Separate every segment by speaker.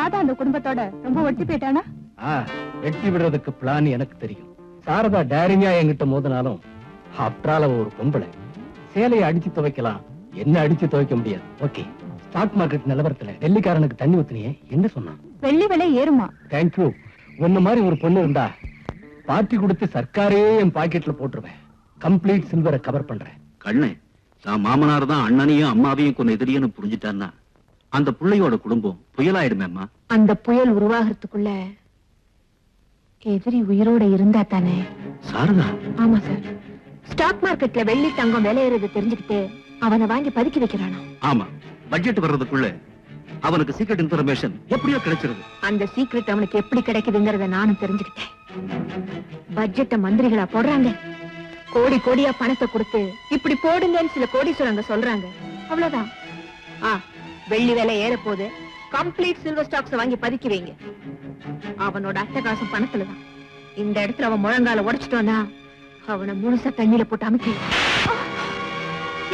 Speaker 1: ராதா அந்த குடும்பத்தோட ரொம்ப ஒட்டி போயிட்டானா?
Speaker 2: வெட்டி விடுறதுக்கு பிளான் எனக்கு தெரியும். சாரதா டேரிங்கா என்கிட்ட மோதினாலும் ஆப்டரால ஒரு பொம்பளை. சேலையை அடிச்சு துவைக்கலாம், என்ன அடிச்சு துவைக்க முடியாது. ஓகே, ஸ்டாக் மார்க்கெட் நிலவரத்துல டெல்லிக்காரனுக்கு தண்ணி ஊத்துனியே, என்ன சொன்னான்?
Speaker 1: வெள்ளி விலை ஏறுமா?
Speaker 2: தேங்க்யூ. உன்ன மாதிரி ஒரு பொண்ணு இருந்தா பார்ட்டி கொடுத்து சர்க்காரே என் பாக்கெட்ல போட்டுருவேன். கம்ப்ளீட் சில்வரை கவர் பண்றேன்.
Speaker 3: கண்ணு, தான் மாமனார் தான் அண்ணனையும் அம்மாவையும் கொண்டு எதிரின்னு புரிஞ்சுட்டான்னா அந்த பிள்ளையோட குடும்பம் புயலாயிடுமேம்மா.
Speaker 1: அந்த புயல் உருவாகிறதுக்குள்ள எதிரி உயிரோட இருந்தா தானே.
Speaker 3: சாரதா?
Speaker 1: ஆமா சார். ஸ்டாக் மார்க்கெட்ல வெள்ளி தங்கம் விலையேறது தெரிஞ்சுக்கிட்டு அவனை வாங்கி பதுக்கி வைக்கிறானா?
Speaker 3: ஆமா, பட்ஜெட் வர்றதுக்குள்ள அவனுக்கு சீக்ரெட் இன்ஃபர்மேஷன் எப்படியோ கிடைச்சிருது.
Speaker 1: அந்த சீக்ரெட் அவனுக்கு எப்படி கிடைக்குதுங்கறத நானும் தெரிஞ்சுக்கிட்டேன். பட்ஜெட்ட மந்திரிகளா போடுறாங்க, கோடி கோடியா பணத்தை கொடுத்து இப்படி போடுங்கன்னு சில கோடீஸ்வரங்க சொல்றாங்க. அவ்வளவுதான். வெள்ளி விலை ஏற போது கம்ப்ளீட் சில்வர் ஸ்டாக்ஸ் வாங்கி பதுக்கி வைங்க. அவனோட அட்டகாசம் பணத்துலதான். இந்த இடத்துல அவன் முழங்கால உடைச்சிட்டோன்னா அவனை முழுசா தண்ணியில போட்டு அமைக்க.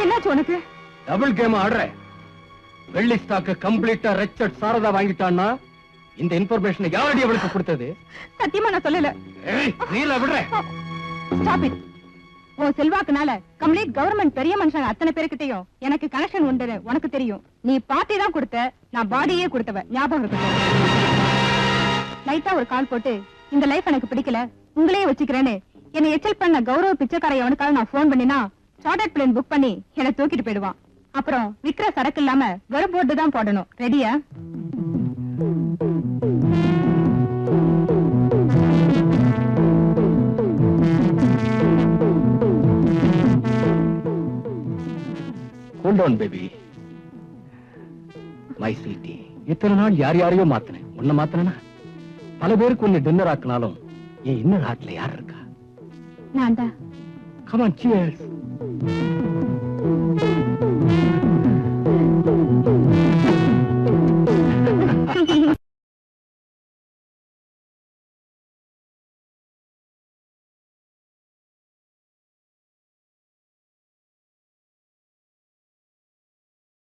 Speaker 1: என்னாச்சு உனக்கு?
Speaker 2: டபுள் கேம் ஆடுற. வெள்ளி ஸ்டாக் கம்ப்ளீட்டா ரெச்சட் சாரதா வாங்கிட்டான்னா இந்த இன்ஃபர்மேஷன் யாரடி அவளுக்கு கொடுத்தது?
Speaker 1: சத்தியமா நான் சொல்லல.
Speaker 2: நீல விடுற.
Speaker 1: Stop it. உன் செல்வாக்குனால கம்ப்ளீட் கவர்மெண்ட் பெரிய மனுஷங்க அத்தனை பேருக்கிட்டையும் எனக்கு கனெக்ஷன் உண்டு. உனக்கு தெரியும். நீ பார்ட்டி தான் கொடுத்த, நான் பாடியே கொடுத்தவ. ஞாபகம் இருக்கட்டும். லைட்டா ஒரு கால் போட்டு இந்த லைஃப் எனக்கு பிடிக்கல, உங்களையே வச்சுக்கிறேன்னு என்னை எச்சல் பண்ண கௌரவ பிச்சைக்கார எவனுக்காக நான் போன் பண்ணினா சார்ட்டர்ட் பிளேன் புக் பண்ணி என்னை தூக்கிட்டு போயிடுவான். அப்புறம் விக்கிற சரக்கு இல்லாம வெறும் போட்டு தான் போடணும். ரெடியா?
Speaker 2: Hold on, baby. My sweetie. இத்தனை நாள் யார் யாரையோ மாத்தினேன், உன்னை மாத்தினா பல பேருக்கு உன்னை டின்னர் ஆக்கினாலும் என் இன்னர் ஹார்ட்ல யார் இருக்கா?
Speaker 1: நான் தான்.
Speaker 2: Come on, cheers.